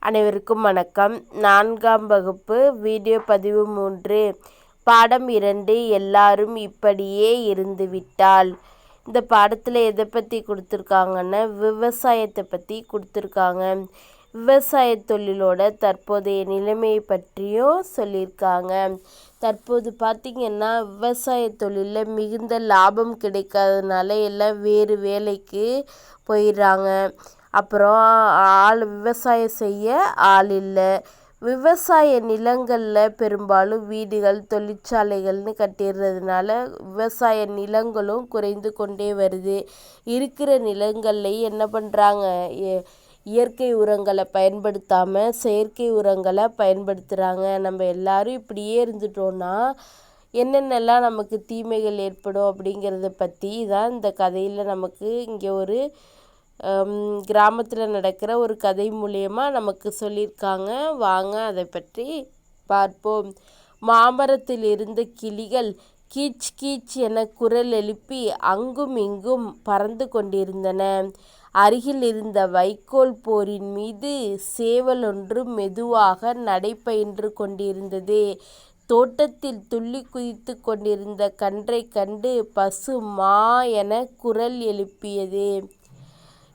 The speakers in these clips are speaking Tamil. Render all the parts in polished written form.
அனைவருக்கும் வணக்கம். 4ஆம் வகுப்பு வீடியோ பதிவு 3 பாடம் 2 எல்லாரும் இப்படியே இருந்துவிட்டால். இந்த பாடத்தில் எதை பற்றி கொடுத்துருக்காங்கன்னா விவசாயத்தை பற்றி கொடுத்துருக்காங்க. விவசாய தொழிலோட தற்போதைய நிலைமையை பற்றியும் சொல்லியிருக்காங்க. தற்போது பார்த்திங்கன்னா விவசாய தொழிலில் மிகுந்த லாபம் கிடைக்காததுனால எல்லாம் வேறு வேலைக்கு போயிடுறாங்க. அப்புறம் விவசாயம் செய்ய ஆள் இல்லை. விவசாய நிலங்களில் பெரும்பாலும் வீடுகள் தொழிற்சாலைகள்னு கட்டிடுறதுனால விவசாய நிலங்களும் குறைந்து கொண்டே வருது. இருக்கிற நிலங்கள்லையும் என்ன பண்ணுறாங்க, இயற்கை உரங்களை பயன்படுத்தாமல் செயற்கை உரங்களை பயன்படுத்துகிறாங்க. நம்ம எல்லாரும் இப்படியே இருந்துட்டோன்னா என்னென்னலாம் நமக்கு தீமைகள் ஏற்படும் அப்படிங்கிறத பற்றி தான் இந்த கதையில் நமக்கு இங்கே ஒரு கிராமத்தில் நடக்கிற ஒரு கதை மூலயமா நமக்கு சொல்லியிருக்காங்க. வாங்க அதை பற்றி பார்ப்போம். மாமரத்தில் இருந்த கிளிகள் கீச் கீச் என குரல் எழுப்பி அங்கும் இங்கும் பறந்து கொண்டிருந்தன. அருகில் இருந்த வைக்கோல் போரின் மீது சேவல் ஒன்று மெதுவாக நடைபயின்று கொண்டிருந்தது. தோட்டத்தில் துள்ளி குதித்து கொண்டிருந்த கன்றை கண்டு பசு மா என குரல் எழுப்பியது.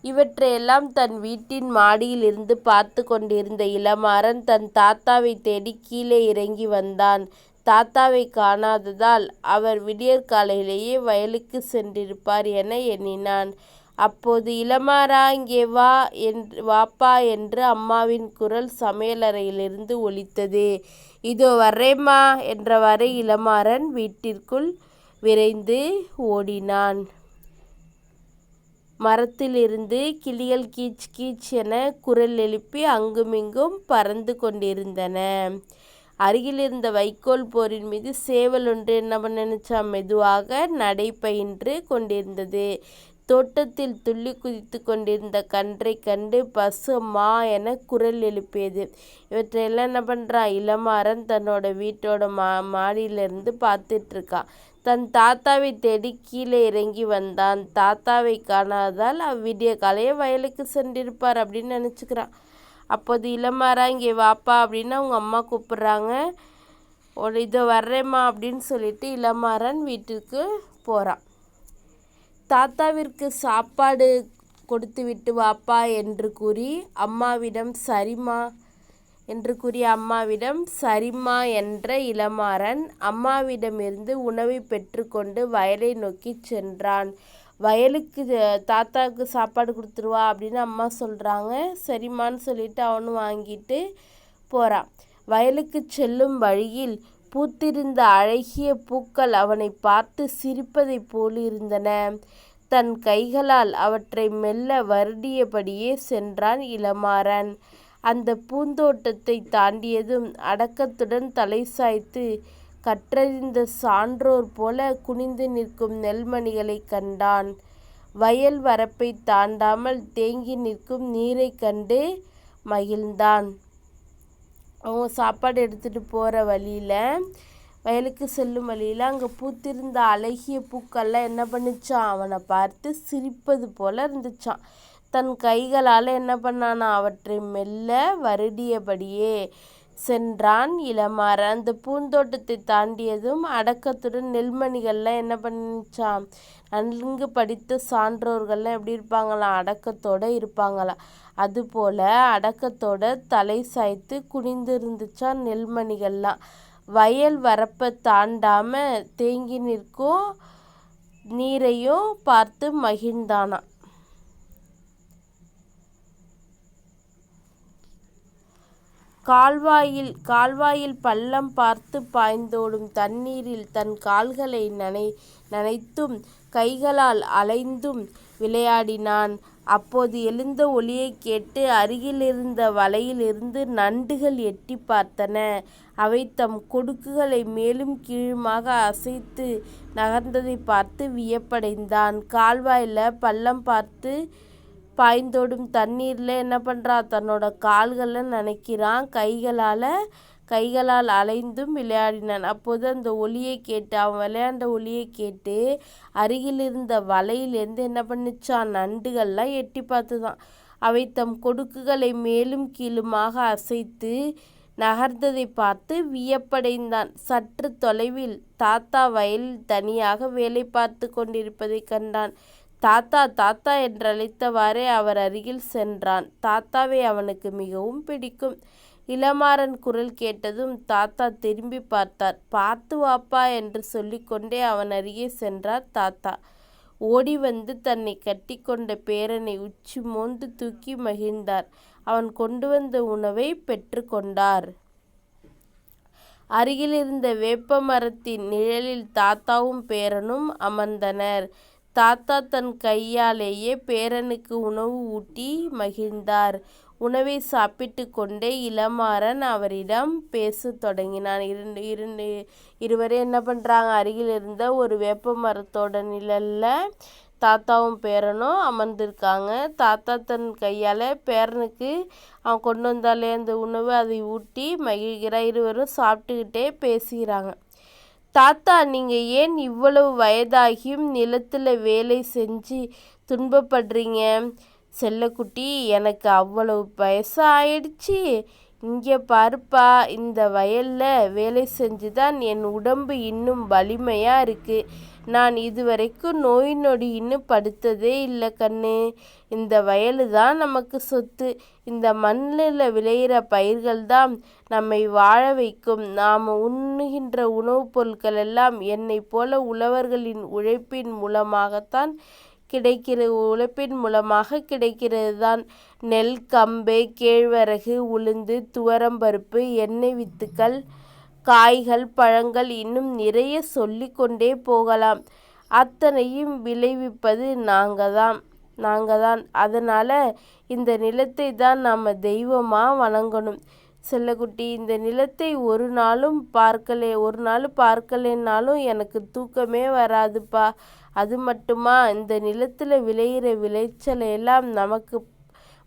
இவற்றையெல்லாம் தன் வீட்டின் மாடியில் இருந்து பார்த்து கொண்டிருந்த இளமாறன் தன் தாத்தாவை தேடி கீழே இறங்கி வந்தான். தாத்தாவை காணாததால் அவர் விடியற்காலையிலேயே வயலுக்கு சென்றிருப்பார் என எண்ணினான். அப்போது இளமாறா, இங்கே வாப்பா என்று அம்மாவின் குரல் சமையலறையிலிருந்து ஒலித்தது. இதோ வர்றேம்மா என்றவாறே இளமாறன் வீட்டிற்குள் விரைந்து ஓடினான். மரத்திலிருந்து கிளிகள் கீச் கீச் என குரல் எழுப்பி அங்குமிங்கும் பறந்து கொண்டிருந்தன. அருகில் இருந்த வைக்கோல் போரின் மீது சேவல் ஒன்று என்ன நினைச்சா மெதுவாக நடைபயின்று கொண்டிருந்தது. தோட்டத்தில் துள்ளி குதித்து கொண்டிருந்த கன்றை கண்டு பசு மா என குரல் எழுப்பியது. இவற்றையெல்லாம் என்ன பண்ணுறான், இளமாறன் தன்னோட வீட்டோட மாடியிலிருந்து பார்த்துட்ருக்கான். தன் தாத்தாவை தேடி கீழே இறங்கி வந்தான். தாத்தாவை காணாததால் அவ்விடிய காலையே வயலுக்கு சென்றிருப்பார் அப்படின்னு நினச்சிக்கிறான். அப்போது இளமாறா, இங்கே வாப்பா அப்படின்னு அவங்க அம்மா கூப்பிட்றாங்க. இதோ வர்றேம்மா அப்படின்னு சொல்லிட்டு இளமாறன் வீட்டுக்கு போகிறான். தாத்தாவிற்கு சாப்பாடு கொடுத்து விட்டு வாப்பா என்று கூறி அம்மாவிடம் சரிம்மா என்ற இளமாறன் அம்மாவிடமிருந்து உணவை பெற்றுக்கொண்டு வயலை நோக்கி சென்றான். வயலுக்கு தாத்தாவுக்கு சாப்பாடு கொடுத்துருவா அப்படின்னு அம்மா சொல்கிறாங்க. சரிம்மான்னு சொல்லிட்டு அவனும் வாங்கிட்டு போகிறான். வயலுக்கு செல்லும் வழியில் பூத்திருந்த அழகிய பூக்கள் அவனை பார்த்து சிரிப்பதை போல் இருந்தன. தன் கைகளால் அவற்றை மெல்ல வருடியபடியே சென்றான் இளமாறன். அந்த பூந்தோட்டத்தை தாண்டியதும் அடக்கத்துடன் தலை சாய்த்து கற்றறிந்த சான்றோர் போல குனிந்து நிற்கும் நெல்மணிகளை கண்டான். வயல் வரப்பை தாண்டாமல் தேங்கி நிற்கும் நீரை கண்டு மகிழ்ந்தான். அவன் சாப்பாடு எடுத்துகிட்டு போகிற வயலுக்கு செல்லும் வழியில் அங்கே பூத்திருந்த அழகிய பூக்கள்லாம் என்ன பண்ணிச்சான், அவனை பார்த்து சிரிப்பது போல இருந்துச்சான். தன் கைகளால் என்ன பண்ணானா, அவற்றை மெல்ல வருடியபடியே சென்றான் இளமாறன். அந்த பூந்தோட்டத்தை தாண்டியதும் அடக்கத்துடன் நெல்மணிகள்லாம் என்ன பண்ணிச்சான், நன்கு படித்த சான்றோர்கள்லாம் எப்படி இருப்பாங்களாம், அடக்கத்தோடு இருப்பாங்களாம். அதுபோல் அடக்கத்தோட தலை சாய்த்து குனிந்து இருந்துச்சான் நெல்மணிகள்லாம். வயல் வரப்பை தாண்டாமல் தேங்கி நிற்கும் நீரையும் பார்த்து மகிழ்ந்தானான். கால்வாயில் பள்ளம் பார்த்து பாய்ந்தோடும் தண்ணீரில் தன் கால்களை நனைத்தும் கைகளால் அலைந்தும் விளையாடினான். அப்போது எழுந்த ஒலியை கேட்டு அருகிலிருந்த வலையிலிருந்து நண்டுகள் எட்டி பார்த்தன. அவை தம் கொடுக்குகளை மேலும் கீழுமாக அசைத்து நகர்ந்ததை பார்த்து வியப்படைந்தான். கால்வாயில் பள்ளம் பார்த்து பாய்ந்தோடும் தண்ணீரில் என்ன பண்ணுறான், தன்னோட கால்களை நனைக்கிறான். கைகளால் அலைந்தும் விளையாடினான். அப்போது அந்த ஒலியை கேட்டு, அவன் விளையாண்ட ஒலியை கேட்டு அருகில் இருந்த வலையிலேருந்து என்ன பண்ணிச்சான், நண்டுகள்லாம் எட்டி பார்த்துதான். அவை தம் கொடுக்குகளை மேலும் கீழுமாக அசைத்து நகர்ந்ததை பார்த்து வியப்படைந்தான். சற்று தொலைவில் தாத்தா வயலில் தனியாக வேலை பார்த்து கொண்டிருப்பதை கண்டான். தாத்தா தாத்தா என்றழைத்தவாறே அவர் அருகில் சென்றான். தாத்தாவை அவனுக்கு மிகவும் பிடிக்கும். இளமாறன் குரல் கேட்டதும் தாத்தா திரும்பி பார்த்தார். பார்த்து வாப்பா என்று சொல்லிக்கொண்டே அவன் அருகே சென்றார் தாத்தா. ஓடி வந்து தன்னை கட்டி கொண்ட பேரனை உச்சி மோந்து தூக்கி மகிழ்ந்தார். அவன் கொண்டு வந்த உணவை பெற்று கொண்டார். அருகிலிருந்த வேப்ப மரத்தின் நிழலில் தாத்தாவும் பேரனும் அமர்ந்தனர். தாத்தா தன் கையாலேயே பேரனுக்கு உணவு ஊட்டி மகிழ்ந்தார். உணவை சாப்பிட்டு கொண்டே இளமாறன் அவரிடம் பேசத் தொடங்கினான். இருவரே என்ன பண்ணுறாங்க, அருகில் இருந்த ஒரு வேப்ப மரத்தோட நிழல்ல தாத்தாவும் பேரனும் அமர்ந்திருக்காங்க. தாத்தா தன் கையால் பேரனுக்கு அவன் கொண்டு வந்தாலே அந்த உணவு அதை ஊட்டி மகிழ்கிறார். இருவரும் சாப்பிட்டுக்கிட்டே பேசுகிறாங்க. தாத்தா, நீங்கள் ஏன் இவ்வளவு வயதாகியும் நிலத்தில் வேலை செஞ்சு துன்பப்படுறீங்க? செல்லக்குட்டி, எனக்கு அவ்வளவு வயசு ஆயிடுச்சு. இங்கே பாருப்பா, இந்த வயலில் வேலை செஞ்சு தான் என் உடம்பு இன்னும் வலிமையாக இருக்குது. நான் இதுவரைக்கும் நோய் நொடின்னு படுத்ததே இல்லை கண்ணு. இந்த வயலு தான் நமக்கு சொத்து. இந்த மண்ணில் விளையிற பயிர்கள் தான் நம்மை வாழ வைக்கும். நாம் உண்ணுகின்ற உணவுப் பொருட்கள் எல்லாம் என்னை போல உழவர்களின் உழைப்பின் மூலமாக கிடைக்கிறது தான். நெல், கம்பு, கேழ்வரகு, உளுந்து, துவரம்பருப்பு, எண்ணெய் வித்துக்கள், காய்கள், பழங்கள், இன்னும் நிறைய சொல்லி கொண்டே போகலாம். அத்தனையும் விளைவிப்பது நாங்கள் தான். அதனால் இந்த நிலத்தை தான் நாம் தெய்வமாக வணங்கணும். செல்லக்குட்டி, இந்த நிலத்தை ஒரு நாள் பார்க்கலைன்னாலும் எனக்கு தூக்கமே வராதுப்பா. அது மட்டுமா, இந்த நிலத்தில் விளையிற விளைச்சலை எல்லாம் நமக்கு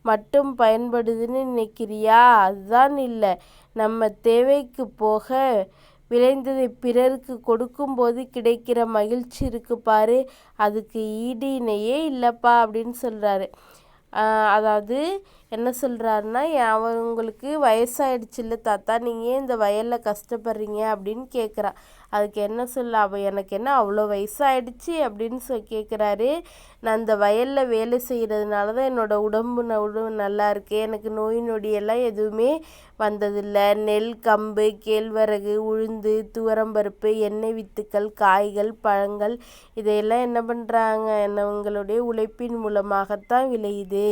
மட்டும் பயன்படுதுன்னு நினைக்கிறியா? அதுதான் இல்லை. நம்ம தேவைக்கு போக விளைந்ததை பிறருக்கு கொடுக்கும்போது கிடைக்கிற மகிழ்ச்சி இருக்கு பாரு, அதுக்கு ஈடு இணையே இல்லைப்பா அப்படின்னு சொல்கிறாரு. அதாவது என்ன சொல்கிறாருன்னா, அவங்களுக்கு வயசாயிடுச்சுல்ல தாத்தா, நீங்கள் ஏன் இந்த வயலில் கஷ்டப்படுறீங்க அப்படின்னு கேட்குறான். அதுக்கு என்ன சொல்ல, எனக்கு என்ன அவ்வளோ வயசாயிடுச்சு அப்படின்னு கேட்குறாரு. நான் இந்த வயலில் வேலை செய்கிறதுனால தான் என்னோடய உடம்பு நல்லா இருக்குது. எனக்கு நோய் நொடியெல்லாம் எதுவுமே வந்ததில்லை. நெல், கம்பு, கேழ்வரகு, உளுந்து, துவரம்பருப்பு, எண்ணெய் வித்துக்கள், காய்கள், பழங்கள் இதையெல்லாம் என்ன பண்ணுறாங்க, உங்களுடைய உழைப்பின் மூலமாகத்தான் விளையுது.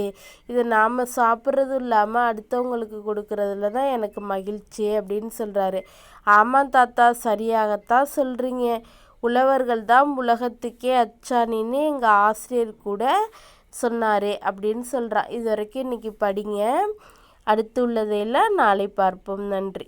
இதை நாம் சாப்பிட்றதும் இல்லாமல் அடுத்தவங்களுக்கு கொடுக்கறதுல தான் எனக்கு மகிழ்ச்சி அப்படின்னு சொல்கிறாரு. ஆமாம் தாத்தா, சரியாகத்தான் சொல்கிறீங்க. உழவர்கள் தான் உலகத்துக்கே அச்சாணின்னு எங்கள் ஆசிரியர் கூட சொன்னார் அப்படின்னு சொல்கிறான். இது வரைக்கும் இன்றைக்கி படிங்க. அடுத்து உள்ளதையெல்லாம் நாளை பார்ப்போம். நன்றி.